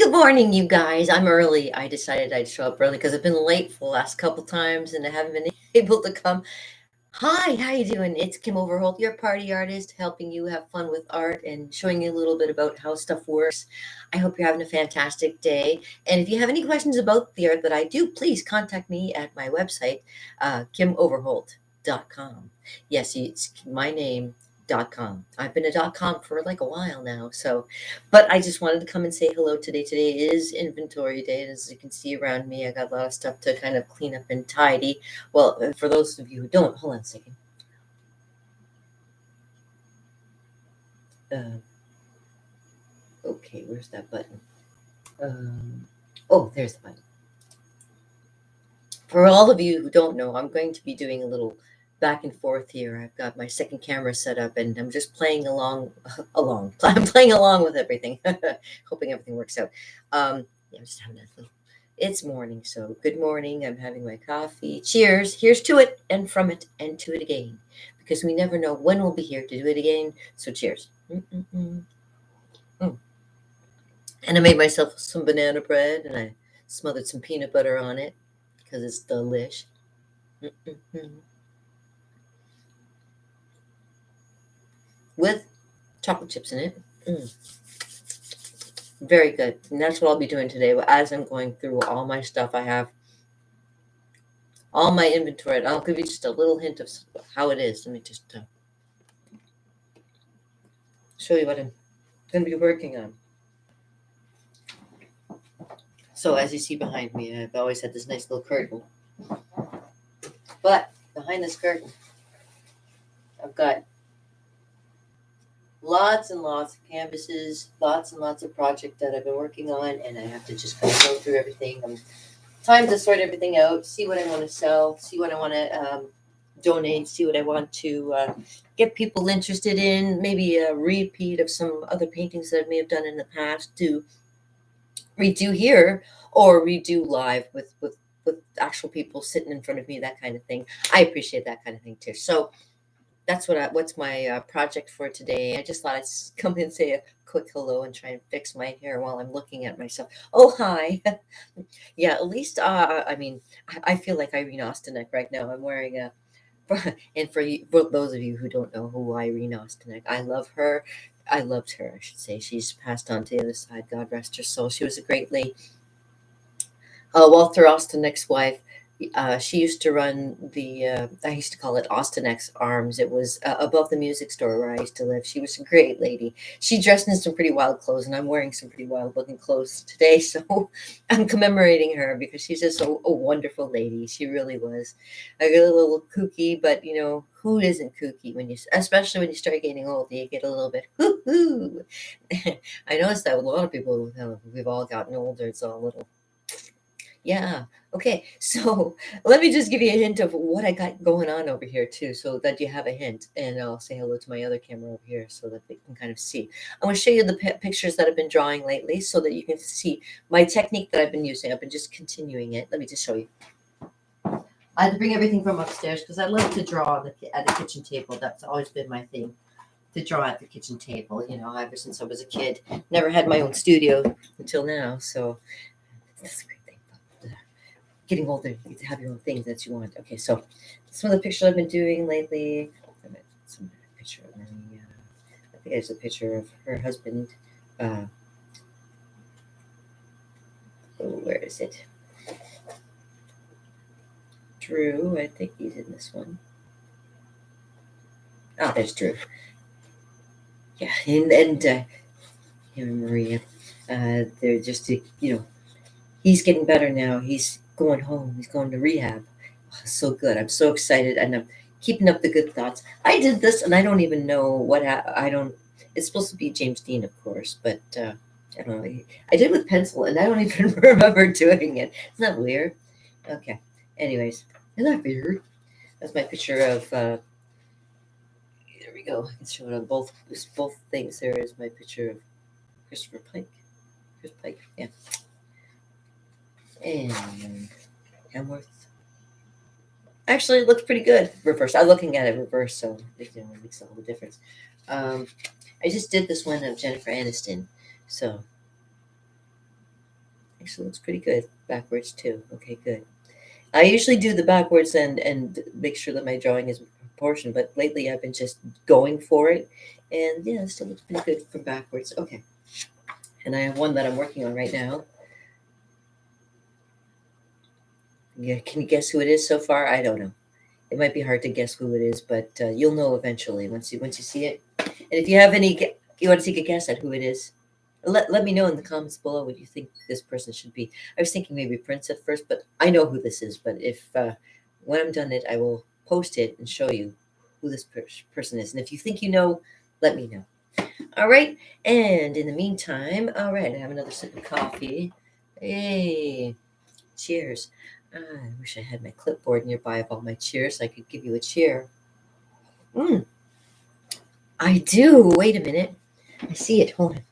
Good morning, you guys. I'm early. I decided I'd show up early because I've been late for the last couple times and I haven't been able to come. Hi, how you doing? It's Kim Overholt, your party artist, helping you have fun with art and showing you a little bit about how stuff works. I hope you're having a fantastic day. And if you have any questions about the art that I do, please contact me at my website, kimoverholt.com. Yes, it's my name.com. I've been a .com for like a while now, so but I just wanted to come and say hello today. Today is inventory day, and as you can see around me, I got a lot of stuff to kind of clean up and tidy. Well, for those of you who don't, hold on a second. Uh, okay, where's that button? Oh, there's the button. For all of you who don't know, I'm going to be doing a little back and forth here. I've got my second camera set up, and I'm just playing along. I'm playing along with everything, hoping everything works out. Yeah, I'm just having a little. It's morning, so good morning. I'm having my coffee. Cheers. Here's to it, and from it, and to it again, because we never know when we'll be here to do it again. So cheers. Mm-mm-mm. Mm. And I made myself some banana bread, and I smothered some peanut butter on it because it's delish. Mm-mm-mm. With chocolate chips in it. Very good. And that's what I'll be doing today as I'm going through all my stuff. I have all my inventory. I'll give you just a little hint of how it is. Let me just show you what I'm going to be working on. So as you see behind me, I've always had this nice little curtain. But behind this curtain, I've got lots and lots of canvases, lots and lots of projects that I've been working on, and I have to just kind of go through everything. Time to sort everything out, see what I want to sell, see what I want to donate, see what I want to get people interested in, maybe a repeat of some other paintings that I may have done in the past to redo here or redo live with actual people sitting in front of me, that kind of thing. I appreciate that kind of thing too. So that's what's my project for today. I just thought I'd come in and say a quick hello and try and fix my hair while I'm looking at myself. Oh, hi. Yeah, at least I mean, I feel like Irene Ostanek right now. I'm wearing a and for those of you who don't know who Irene Ostanek, I love her. I loved her, I should say. She's passed on to the other side. God rest her soul. She was a great lady. Walter Ostanek's wife. She used to run I used to call it Austin X Arms. It was above the music store where I used to live. She was a great lady. She dressed in some pretty wild clothes, and I'm wearing some pretty wild looking clothes today. So I'm commemorating her because she's just a wonderful lady. She really was. I get a little kooky, but you know, who isn't kooky especially when you start getting old, you get a little bit hoo hoo. I noticed that with a lot of people, we've all gotten older. It's all a little yeah. Okay. So let me just give you a hint of what I got going on over here too, so that you have a hint. And I'll say hello to my other camera over here so that they can kind of see. I'm going to show you the pictures that I've been drawing lately so that you can see my technique that I've been using. I've been just continuing it. Let me just show you. I had to bring everything from upstairs because I love to draw at the kitchen table. That's always been my thing, to draw at the kitchen table, you know, ever since I was a kid. Never had my own studio until now. So that's a great thing. Getting older, you get to have your own things that you want. Okay, so some of the pictures I've been doing lately. Some picture of me. I think there's a picture of her husband. Oh, where is it? Drew. I think he's in this one. Oh, there's Drew. Yeah, and him and Maria. They're just he's getting better now. He's going home. He's going to rehab. Oh, so good. I'm so excited, and I'm keeping up the good thoughts. I did this, and I don't even know I don't. It's supposed to be James Dean, of course, but I don't know. I did with pencil, and I don't even remember doing it. Isn't that weird? Okay. Anyways, isn't that weird? That's my picture of. There we go. I can show it on both things. There is my picture of Christopher Pike. Chris Pike. Yeah. And Hemworth. Actually, it looks pretty good reverse. I'm looking at it reverse, so it makes all the difference. I just did this one of Jennifer Aniston, so Actually, looks pretty good. Backwards too. Okay, good. I usually do the backwards and make sure that my drawing is proportioned, but lately I've been just going for it, and yeah, it still looks pretty good from backwards. Okay, and I have one that I'm working on right now. Yeah, can you guess who it is so far? I don't know. It might be hard to guess who it is, but you'll know eventually once you see it. And if you have you want to take a guess at who it is, let me know in the comments below what you think this person should be. I was thinking maybe Prince at first, but I know who this is. But if when I'm done it, I will post it and show you who this person is. And if you think you know, let me know. All right. And in the meantime, all right, I have another sip of coffee. Hey, cheers. I wish I had my clipboard nearby of all my cheers so I could give you a cheer. I do. Wait a minute. I see it. Hold on.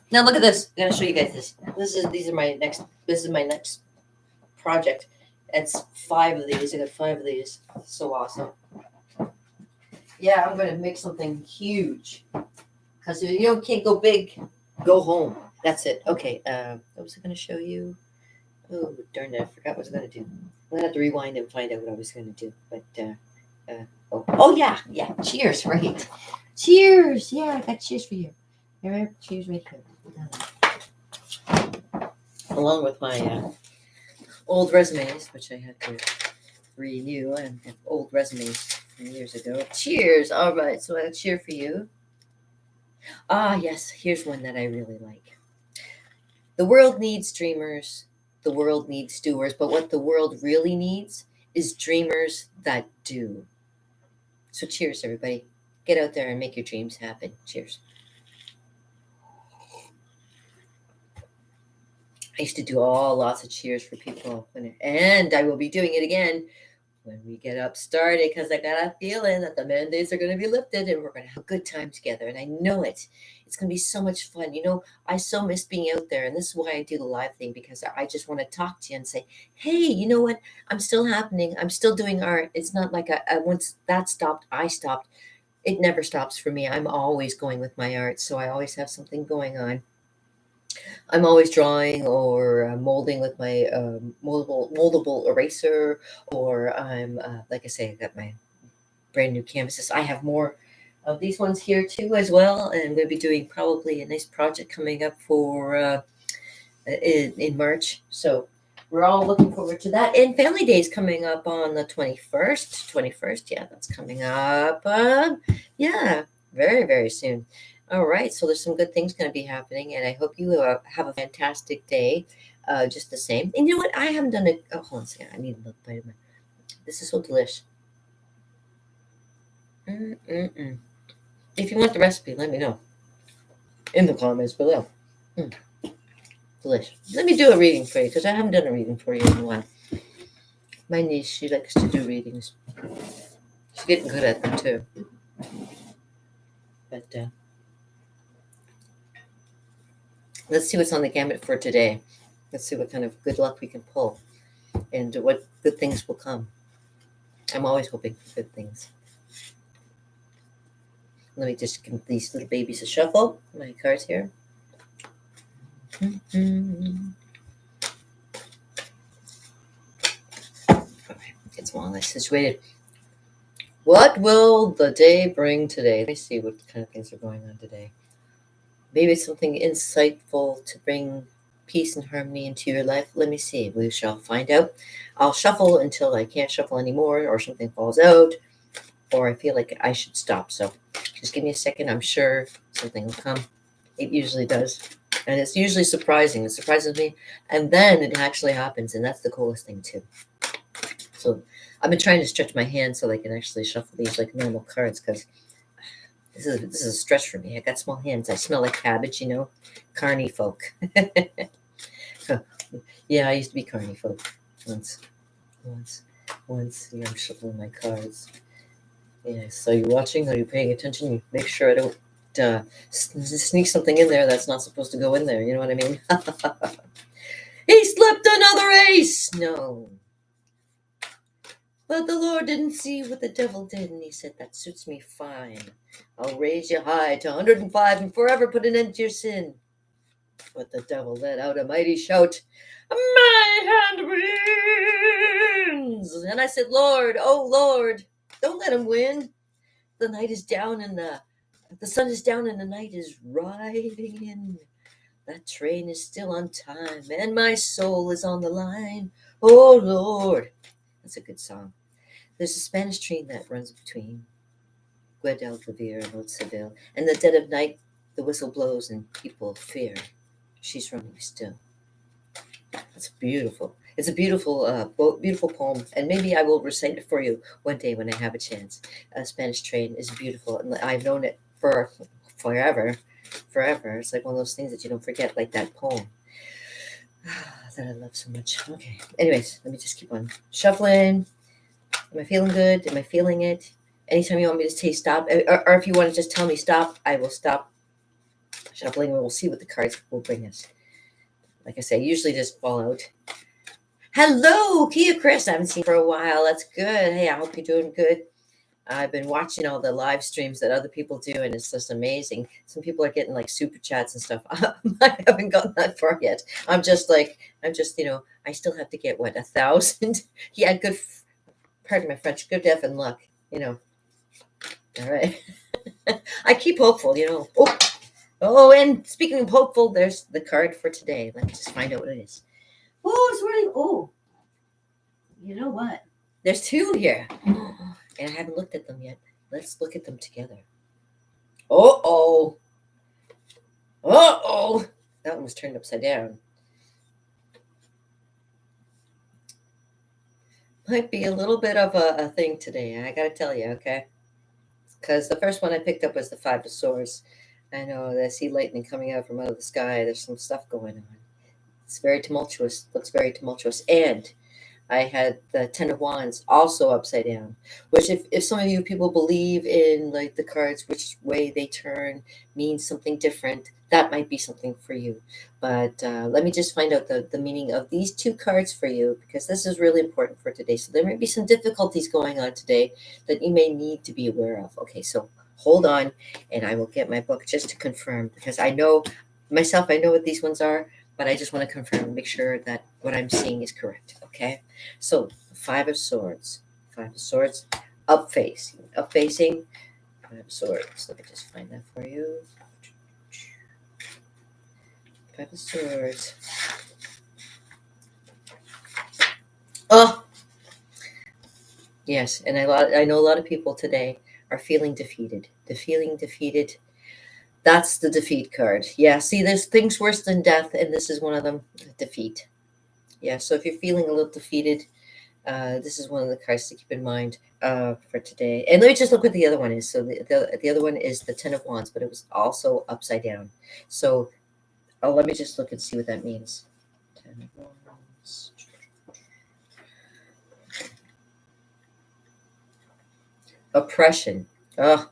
Now look at this. I'm gonna show you guys this. This is my next project. It's 5 of these. I got 5 of these. So awesome. Yeah, I'm gonna make something huge. Because if you can't go big, go home. That's it. Okay. What was I gonna show you? Oh darn it! I forgot what I was gonna do. I'm gonna have to rewind and find out what I was gonna do. But oh yeah. Cheers, right? Cheers. Yeah, I got cheers for you. All right, cheers right here. Along with my old resumes, which I had to renew. I have old resumes from years ago. Cheers. All right, so I'll cheer for you. Ah, yes. Here's one that I really like. The world needs dreamers. The world needs doers. But what the world really needs is dreamers that do. So cheers, everybody. Get out there and make your dreams happen. Cheers. I used to do lots of cheers for people, and I will be doing it again when we get up started because I got a feeling that the mandates are going to be lifted and we're going to have a good time together. And I know it. It's going to be so much fun. I so miss being out there. And this is why I do the live thing because I just want to talk to you and say, hey, you know what? I'm still happening. I'm still doing art. It's not like once that stopped, I stopped. It never stops for me. I'm always going with my art. So I always have something going on. I'm always drawing or molding with my moldable eraser, or I'm like I say, I got my brand new canvases. I have more of these ones here too as well, and we'll be doing probably a nice project coming up for in March. So we're all looking forward to that. And Family Day is coming up on the 21st. 21st, yeah, that's coming up. Yeah, very, very soon. All right, so there's some good things going to be happening, and I hope you have a fantastic day. Just the same. And you know what? I haven't done it. Oh, hold on a second. I need a little bite of my. This is so delicious. Mm-mm-mm. If you want the recipe, let me know in the comments below. Delicious. Let me do a reading for you because I haven't done a reading for you in a while. My niece, she likes to do readings. She's getting good at them too. But let's see what's on the gamut for today. Let's see what kind of good luck we can pull and what good things will come. I'm always hoping for good things. Let me just give these little babies a shuffle. My cards here. Mm-hmm. Okay, get some all nice situated. What will the day bring today? Let me see what kind of things are going on today. Maybe something insightful to bring peace and harmony into your life. Let me see. We shall find out. I'll shuffle until I can't shuffle anymore or something falls out or I feel like I should stop. So just give me a second. I'm sure something will come. It usually does. And it's usually surprising. It surprises me. And then it actually happens. And that's the coolest thing too. So I've been trying to stretch my hands so I can actually shuffle these like normal cards because this is a stretch for me. I got small hands. I smell like cabbage, carny folk. Yeah, I used to be carny folk once. I'm shuffling my cards. Yeah, so you're watching? Are you paying attention? You make sure I don't sneak something in there that's not supposed to go in there. You know what I mean? He slipped another ace. No. But the Lord didn't see what the devil did, and he said, that suits me fine. I'll raise you high to 105 and forever put an end to your sin. But the devil let out a mighty shout, "My hand wins!" And I said, "Lord, oh Lord, don't let him win. The night is down and the sun is down and the night is riding in. That train is still on time and my soul is on the line. Oh Lord." That's a good song. There's a Spanish train that runs between Guadalquivir and Old Seville. In the dead of night, the whistle blows and people fear. She's running still. That's beautiful. It's a beautiful, beautiful poem, and maybe I will recite it for you one day when I have a chance. A Spanish train is beautiful, and I've known it for forever, forever. It's like one of those things that you don't forget, like that poem that I love so much. Okay. Anyways, let me just keep on shuffling. Am I feeling good? Am I feeling it? Anytime you want me to say stop, or if you want to just tell me stop, I will stop shuffling and we'll see what the cards will bring us. Like I say, usually just fall out. Hello, Kia Chris. I haven't seen you for a while. That's good. Hey, I hope you're doing good. I've been watching all the live streams that other people do, and it's just amazing. Some people are getting like super chats and stuff. I haven't gotten that far yet. I'm just, I still have to get 1,000. Yeah, good. Pardon my French. Good effing luck. All right. I keep hopeful. Oh, and speaking of hopeful, there's the card for today. Let me just find out what it is. Oh, it's really. Oh, you know what? There's two here, and I haven't looked at them yet. Let's look at them together. Uh-oh. Uh-oh. That one was turned upside down. Might be a little bit of a thing today, I gotta tell you, okay? Because the first one I picked up was the Five of Swords. I know that I see lightning coming out from out of the sky. There's some stuff going on. It's very tumultuous. Looks very tumultuous. And I had the Ten of Wands also upside down, which if some of you people believe in like the cards, which way they turn means something different, that might be something for you. But let me just find out the meaning of these two cards for you, because this is really important for today. So there may be some difficulties going on today that you may need to be aware of. Okay, so hold on, and I will get my book just to confirm, because I know myself, I know what these ones are, but I just want to confirm and make sure that what I'm seeing is correct. Okay, so Five of Swords, up facing, Five of Swords. Let me just find that for you. Five of Swords. Oh, yes, and I know a lot of people today are feeling defeated. That's the defeat card. Yeah, see, there's things worse than death, and this is one of them, defeat. Yeah, so if you're feeling a little defeated, this is one of the cards to keep in mind for today. And let me just look what the other one is. So the other one is the Ten of Wands, but it was also upside down. So let me just look and see what that means. Ten of Wands. Oppression. Oh,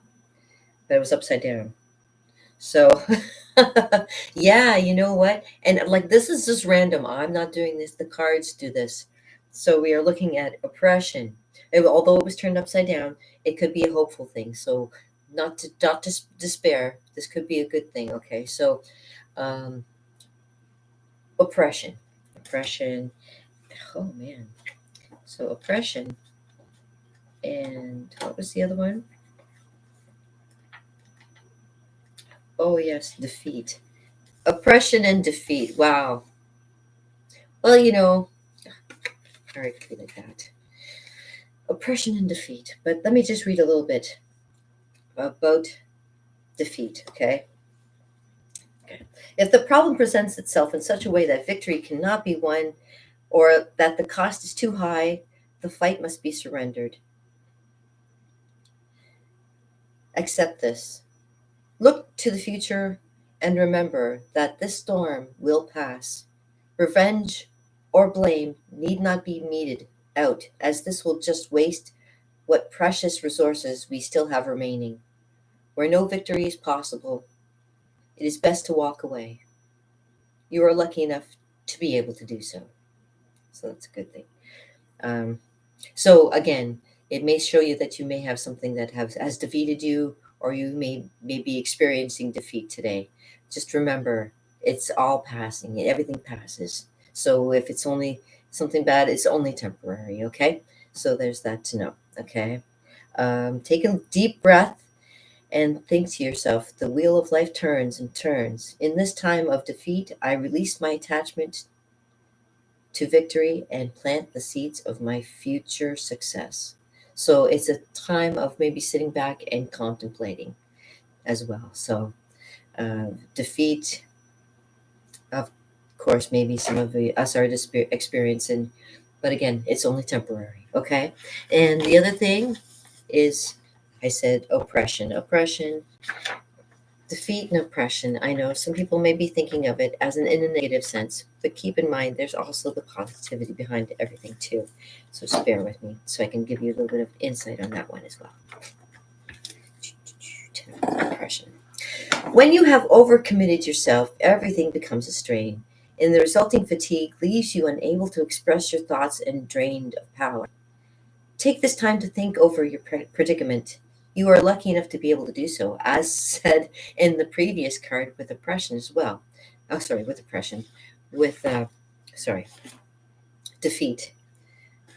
that was upside down. So, yeah, you know what? And like, this is just random. I'm not doing this. The cards do this. So we are looking at oppression. Although it was turned upside down, it could be a hopeful thing. So not to despair. This could be a good thing. Okay. So, oppression. Oh man. So oppression. And what was the other one? Oh yes, defeat. Oppression and defeat. Wow. Well, all right, could be like that. Oppression and defeat. But let me just read a little bit about defeat, okay? If the problem presents itself in such a way that victory cannot be won, or that the cost is too high, the fight must be surrendered. Accept this. Look to the future and remember that this storm will pass. Revenge or blame need not be meted out, as this will just waste what precious resources we still have remaining. Where no victory is possible, it is best to walk away. You are lucky enough to be able to do so. So that's a good thing. So again, it may show you that you may have something that has defeated you, or you may be experiencing defeat today. Just remember, It's all passing. Everything passes. So if it's only something bad, it's only temporary. Okay. So there's that to know. Okay. Take a deep breath and think to yourself, the wheel of life turns and turns. In this time of defeat, I release my attachment to victory and plant the seeds of my future success. So it's a time of maybe sitting back and contemplating as well. So defeat, of course, maybe some of us are experiencing, but again, it's only temporary. Okay. And the other thing is, I said oppression. Oppression, defeat and oppression. I know some people may be thinking of it as in a negative sense, but keep in mind there's also the positivity behind everything too. So just bear with me so I can give you a little bit of insight on that one as well. Oppression. When you have overcommitted yourself, everything becomes a strain, and the resulting fatigue leaves you unable to express your thoughts and drained of power. Take this time to think over your predicament. You are lucky enough to be able to do so, as said in the previous card with oppression as well. Oh, sorry, with oppression, with defeat.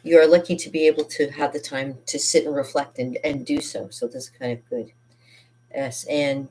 You are lucky to be able to have the time to sit and reflect and do so. So this is kind of good. Yes, and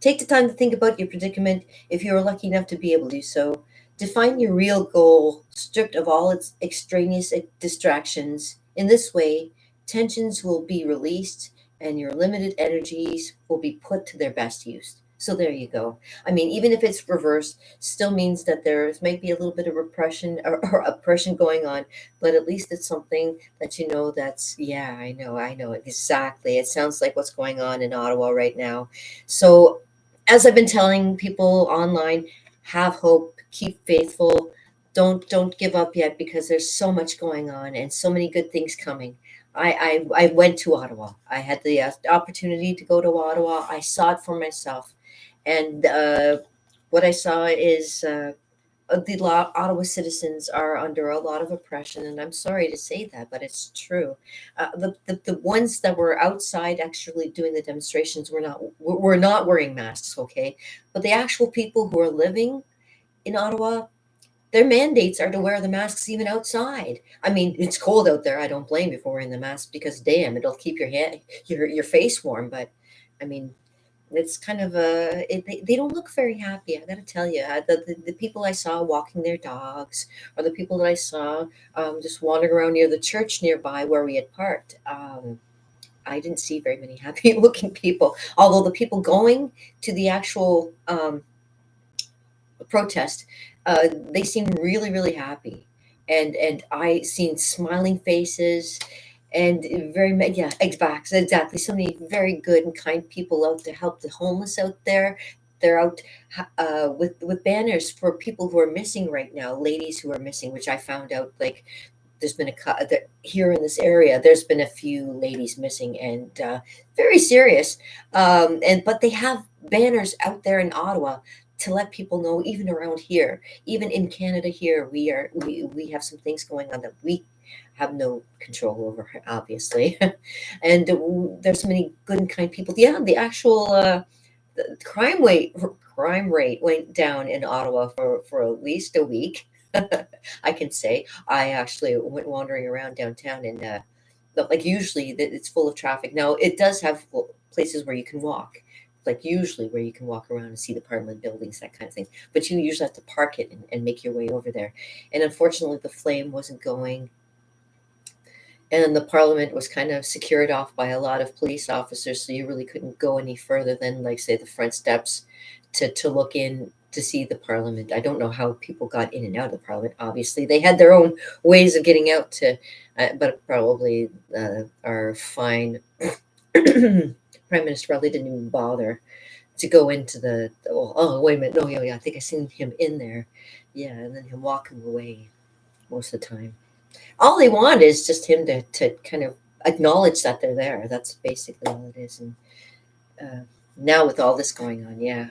take the time to think about your predicament if you are lucky enough to be able to do so. Define your real goal, stripped of all its extraneous distractions. In this way, tensions will be released and your limited energies will be put to their best use. So there you go. I mean, even if it's reversed, still means that there's might be a little bit of repression or oppression going on, but at least it's something that you know that's, yeah, I know exactly. It sounds like what's going on in Ottawa right now. So, as I've been telling people online, have hope, keep faithful, don't give up yet because there's so much going on and so many good things coming. I went to Ottawa. I had the opportunity to go to Ottawa. I saw it for myself, and what I saw is Ottawa citizens are under a lot of oppression, and I'm sorry to say that, but it's true. The ones that were outside actually doing the demonstrations were not wearing masks, okay? But the actual people who are living in Ottawa, their mandates are to wear the masks even outside. I mean, it's cold out there. I don't blame you for wearing the mask because damn, it'll keep your face warm. But I mean, it's kind of they don't look very happy. I gotta tell you, the people I saw walking their dogs, or the people that I saw just wandering around near the church nearby where we had parked. I didn't see very many happy looking people. Although the people going to the actual protest, they seem really, really happy. And I seen smiling faces and yeah, exactly. So many very good and kind people out to help the homeless out there. They're out with banners for people who are missing right now, ladies who are missing, which I found out like there's been here in this area. There's been a few ladies missing and very serious. And but they have banners out there in Ottawa to let people know, even around here, even in Canada here, we have some things going on that we have no control over, obviously. And there's so many good and kind people. Yeah, the actual the crime rate went down in Ottawa for at least a week. I can say I actually went wandering around downtown and like usually it's full of traffic. Now it does have places where you can walk, like usually where you can walk around and see the Parliament buildings, that kind of thing. But you usually have to park it and make your way over there. And unfortunately, the flame wasn't going, and the Parliament was kind of secured off by a lot of police officers, so you really couldn't go any further than, like, say, the front steps to look in to see the Parliament. I don't know how people got in and out of the Parliament. Obviously, they had their own ways of getting out to, but probably our fine Prime Minister probably didn't even bother to go into oh, wait a minute, no, yeah, I think I seen him in there, yeah, and then him walking away most of the time. All they want is just him to kind of acknowledge that they're there. That's basically all it is. And uh, now with all this going on, yeah.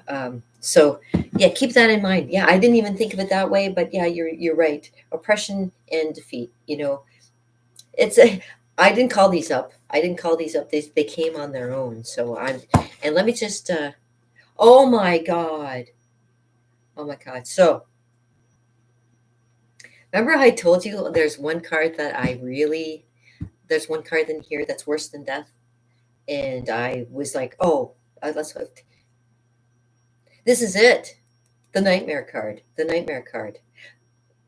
So yeah, keep that in mind. Yeah, I didn't even think of it that way, but yeah, you're right. Oppression and defeat. It's a. I didn't call these up. I didn't call these up. They came on their own. So I'm. And let me just. Oh my God. Oh my God. So remember I told you there's one card that there's one card in here that's worse than death. And I was like, oh, let's, this is it. The nightmare card, the nightmare card.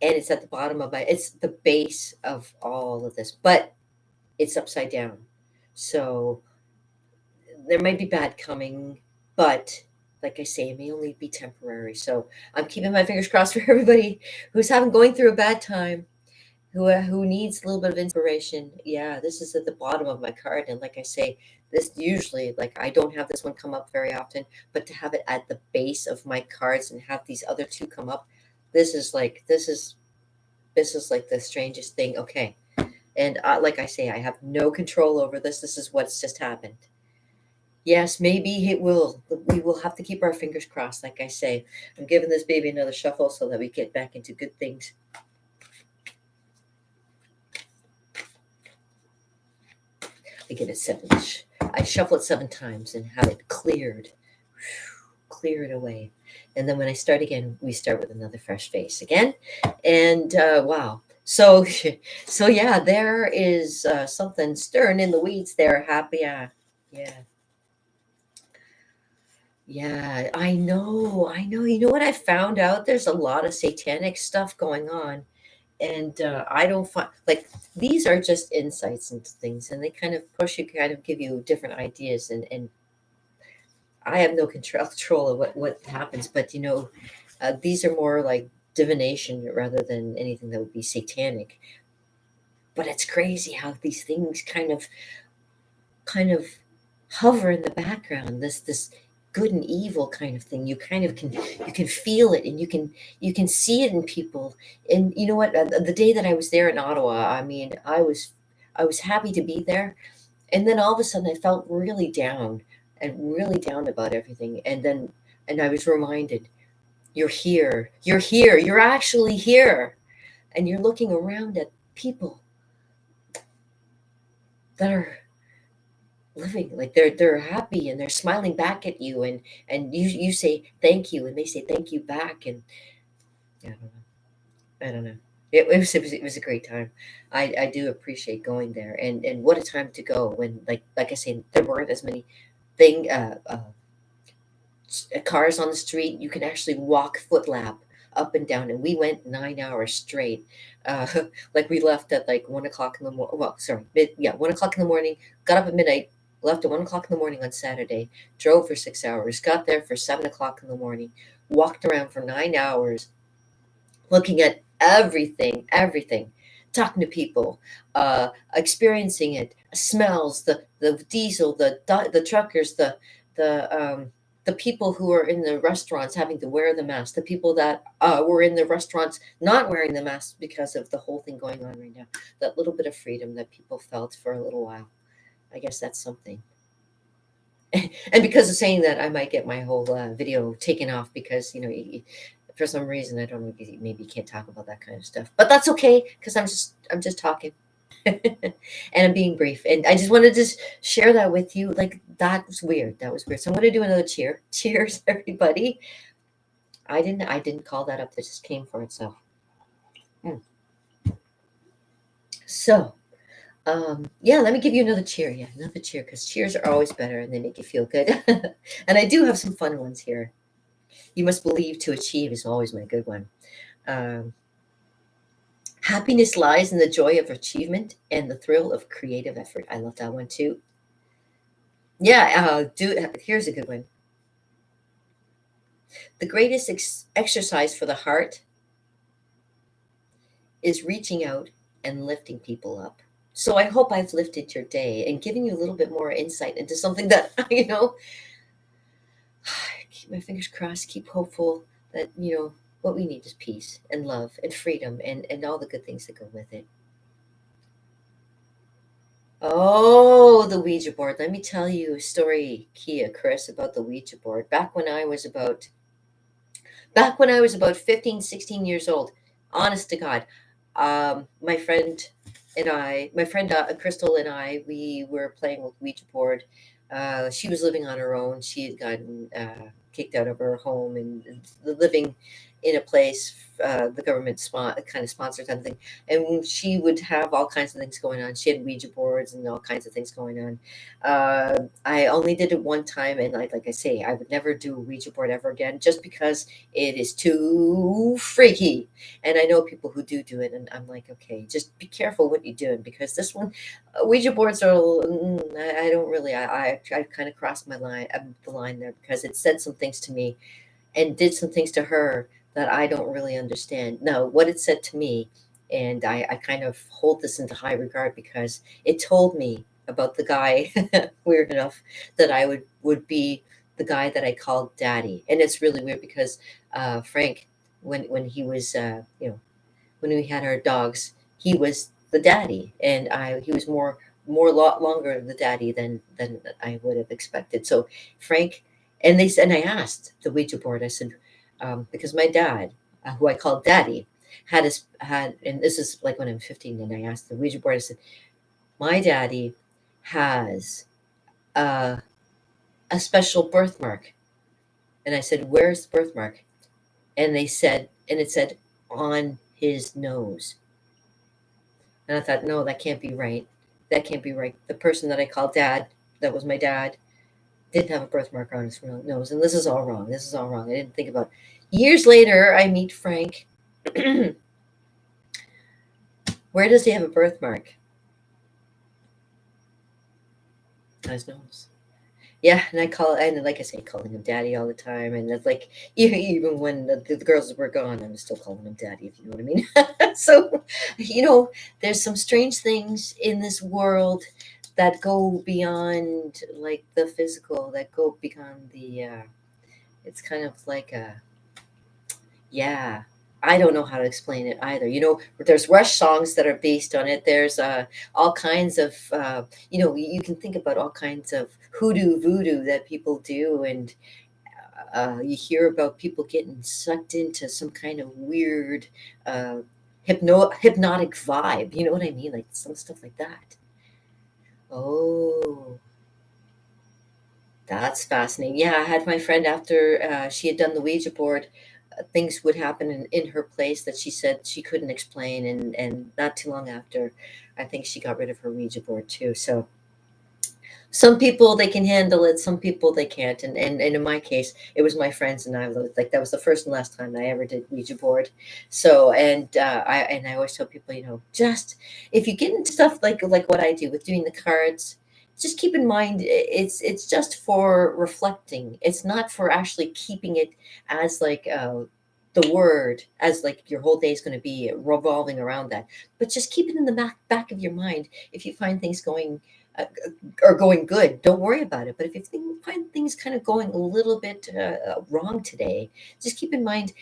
And it's at the bottom of it's the base of all of this, but it's upside down. So there might be bad coming, but like I say, it may only be temporary. So I'm keeping my fingers crossed for everybody who's going through a bad time, who needs a little bit of inspiration. Yeah, this is at the bottom of my card, and like I say, this usually, like, I don't have this one come up very often, but to have it at the base of my cards and have these other two come up, this is like the strangest thing. Okay, and like I say, I have no control over this. This is what's just happened. Yes, maybe it will. We will have to keep our fingers crossed. Like I say, I'm giving this baby another shuffle so that we get back into good things. I get it seven. I shuffle it 7 times and have it cleared, clear it away. And then when I start again, we start with another fresh face again. And wow. So, so yeah, there is something stirring in the weeds there. Happy, yeah. Yeah, I know. I know. You know what I found out? There's a lot of satanic stuff going on. And I don't find, like, these are just insights into things, and they kind of push you, kind of give you different ideas. And I have no control of what happens, but these are more like divination rather than anything that would be satanic. But it's crazy how these things kind of hover in the background. This good and evil kind of thing. You can feel it, and you can see it in people. And you know what? The day that I was there in Ottawa, I mean, I was happy to be there, and then all of a sudden I felt really down and really down about everything. And I was reminded, you're here. You're here. You're actually here, and you're looking around at people that are living, like they're happy and they're smiling back at you, and you say thank you and they say thank you back. And I don't know, I don't know. It was a great time. I do appreciate going there, and what a time to go when, like I say, there weren't as many thing cars on the street. You can actually walk foot lap up and down, and we went 9 hours straight. uh like, we left at like 1 o'clock in the morning. Well, sorry, 1 o'clock in the morning, got up at midnight, left at 1 o'clock in the morning on Saturday, drove for 6 hours, got there for 7 o'clock in the morning, walked around for 9 hours, looking at everything, talking to people, experiencing it, smells, the diesel, the truckers, the people who are in the restaurants having to wear the mask, the people that were in the restaurants not wearing the mask because of the whole thing going on right now. That little bit of freedom that people felt for a little while. I guess that's something. And because of saying that, I might get my whole video taken off because for some reason, I don't know, maybe you can't talk about that kind of stuff, but that's okay because I'm just talking. And I'm being brief, and I just wanted to share that with you. Like, that was weird. So I'm going to do another cheers, everybody. I didn't call that up. That just came for itself. Mm. So yeah, let me give you another cheer. Yeah, another cheer, because cheers are always better and they make you feel good. And I do have some fun ones here. You must believe to achieve is always my good one. Um, Happiness lies in the joy of achievement and the thrill of creative effort. I love that one too. Yeah, here's a good one. The greatest exercise for the heart is reaching out and lifting people up. So I hope I've lifted your day and given you a little bit more insight into something that, keep my fingers crossed, keep hopeful that, what we need is peace and love and freedom and all the good things that go with it. Oh, the Ouija board. Let me tell you a story, Chris, about the Ouija board. Back when I was about 15, 16 years old, honest to God, my friend Crystal and I, we were playing with Ouija board. She was living on her own. She had gotten kicked out of her home and living in a place the government kind of sponsored something, and she would have all kinds of things going on. She had Ouija boards and all kinds of things going on. I only did it one time, and like I say, I would never do a Ouija board ever again, just because it is too freaky. And I know people who do it, and I'm like, okay, just be careful what you're doing, because this one, Ouija boards are. I don't really. I kind of crossed my line, the line there, because it said some things to me, and did some things to her that I don't really understand. Now, what it said to me, and I kind of hold this into high regard, because it told me about the guy, weird enough, that I would be the guy that I called daddy. And it's really weird, because Frank, when he was, when we had our dogs, he was the daddy, and he was more lot longer the daddy than I would have expected. So Frank, and they said, and I asked the Ouija board, I said, because my dad, who I called daddy, had, and this is like when I'm 15, and I asked the Ouija board, I said, my daddy has a, a special birthmark. And I said, where's the birthmark? And they said, and it said, on his nose. And I thought, no, that can't be right. That can't be right. The person that I called dad, that was my dad, didn't have a birthmark on his nose. And this is all wrong. This is all wrong. I didn't think about it. Years later, I meet Frank. Where does he have a birthmark? On his nose. Yeah, and and like I say, calling him daddy all the time. And it's like, even when the girls were gone, I was still calling him daddy, if you know what I mean. So, there's some strange things in this world that go beyond like the physical, that go beyond it's kind of like yeah, I don't know how to explain it either. There's Rush songs that are based on it. There's all kinds of, you can think about all kinds of hoodoo voodoo that people do. And you hear about people getting sucked into some kind of weird hypnotic vibe. You know what I mean? Like some stuff like that. Oh, that's fascinating. Yeah, I had my friend, after she had done the Ouija board, things would happen in her place that she said she couldn't explain. And not too long after, I think she got rid of her Ouija board too. So some people, they can handle it, some people they can't. And in my case, it was my friends and I, like, that was the first and last time I ever did Ouija board. So, and I always tell people, just if you get into stuff like what I do with doing the cards, just keep in mind, it's just for reflecting. It's not for actually keeping it as like the word, as like your whole day is going to be revolving around that. But just keep it in the back of your mind. If you find things uh, going good, don't worry about it. But if you find things kind of going a little bit wrong today, just keep in mind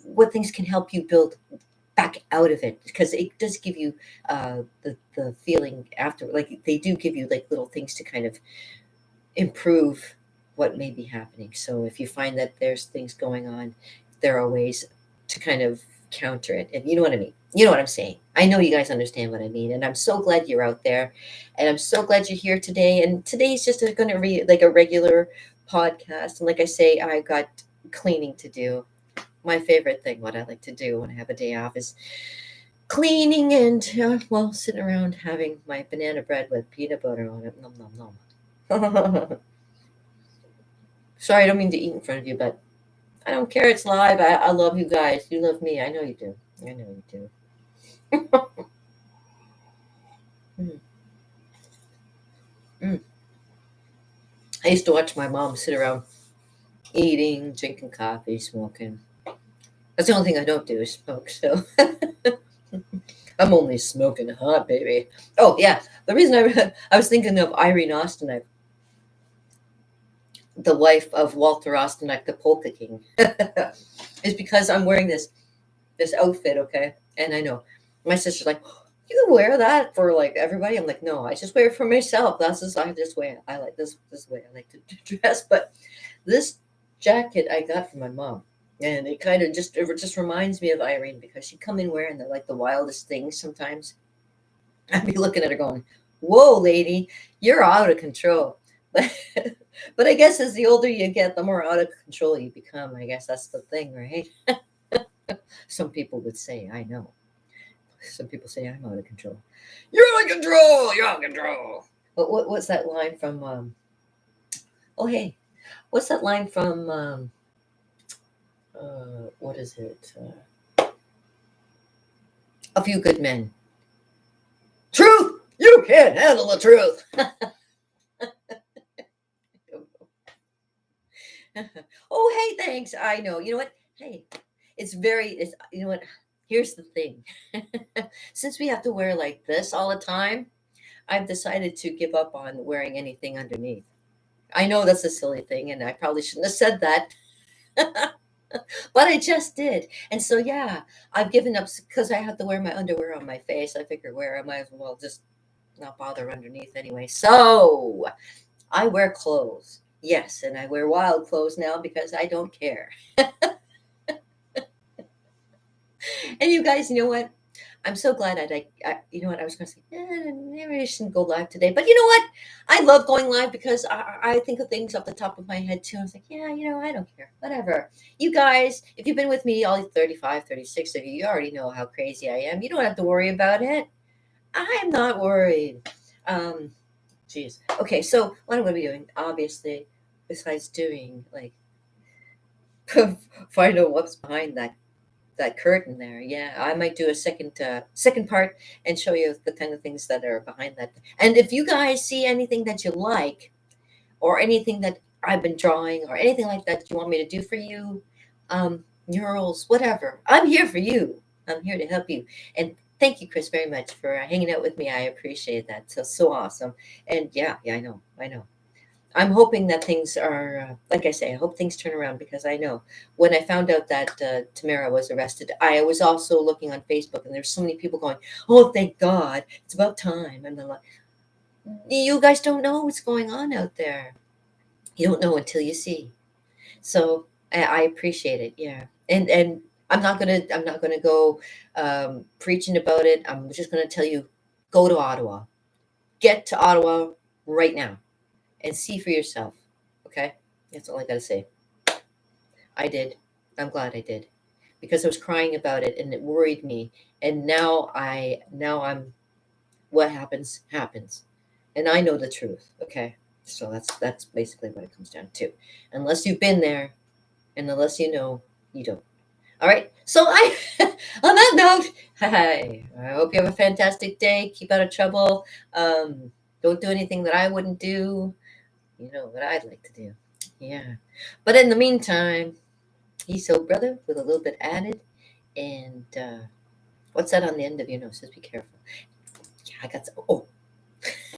what things can help you build back out of it, because it does give you the feeling after, like they do give you like little things to kind of improve what may be happening. So if you find that there's things going on, there are ways to kind of counter it. And you know what I mean? You know what I'm saying? I know you guys understand what I mean. And I'm so glad you're out there. And I'm so glad you're here today. And today's just going to be like a regular podcast. And like I say, I got cleaning to do. My favorite thing, what I like to do when I have a day off, is cleaning and, sitting around having my banana bread with peanut butter on it. Nom, nom, nom. Sorry, I don't mean to eat in front of you, but I don't care. It's live. I love you guys. You love me. I know you do. I know you do. Mm, mm. I used to watch my mom sit around eating, drinking coffee, smoking. That's the only thing I don't do is smoke. So I'm only smoking hot, baby. Oh yeah, the reason I was thinking of Irene Ostanek, the wife of Walter Ostanek, the polka king, is because I'm wearing this outfit, okay? And I know my sister's like, you can wear that for like everybody. I'm like, no, I just wear it for myself. That's just I just wear. I like this way I like to dress. But this jacket I got from my mom, and it kind of just reminds me of Irene, because she'd come in wearing the wildest things sometimes. I'd be looking at her going, whoa, lady, you're out of control. But I guess as the older you get, the more out of control you become. I guess that's the thing, right? Some people would say, I know. Some people say I'm out of control. You're out of control. You're out of control. But what's that line from? Oh, hey, what's that line from? What is it? A Few Good Men. Truth. You can't handle the truth. Oh, hey, thanks. I know. You know what? Hey, it's, you know what? Here's the thing. Since we have to wear like this all the time, I've decided to give up on wearing anything underneath. I know that's a silly thing, and I probably shouldn't have said that, but I just did. And so, yeah, I've given up because I have to wear my underwear on my face. I figure where I might as well just not bother underneath anyway. So I wear clothes. Yes, and I wear wild clothes now because I don't care. And you guys, you know what? I'm so glad you know what? I was going to say, maybe I shouldn't go live today. But you know what? I love going live because I think of things off the top of my head too. I was like, yeah, you know, I don't care. Whatever. You guys, if you've been with me, all 35, 36 of you, you already know how crazy I am. You don't have to worry about it. I am not worried. Um, Geez. Okay, so what I'm going to be doing, obviously, besides doing like find out what's behind that curtain there. Yeah, I might do a second part and show you the kind of things that are behind that. And if you guys see anything that you like, or anything that I've been drawing, or anything like that you want me to do for you, murals, whatever, I'm here for you. I'm here to help you. And thank you, Chris, very much for hanging out with me. I appreciate that. So awesome. And yeah, I know. I'm hoping that things are, like I say, I hope things turn around because I know when I found out that Tamara was arrested, I was also looking on Facebook and there's so many people going, oh, thank God, it's about time. And they're like, you guys don't know what's going on out there. You don't know until you see. So I appreciate it. Yeah. And I'm not gonna go preaching about it. I'm just gonna tell you, go to Ottawa. Get to Ottawa right now and see for yourself. Okay? That's all I gotta say. I did. I'm glad I did. Because I was crying about it and it worried me. And now I'm what happens happens. And I know the truth. Okay. So that's basically what it comes down to. Unless you've been there and unless you know, you don't. All right. So I on that note, hi. I hope you have a fantastic day. Keep out of trouble. Don't do anything that I wouldn't do. You know what I'd like to do. Yeah. But in the meantime, he's so brother with a little bit added. And what's that on the end of your nose? Just be careful. Yeah, I got some, oh,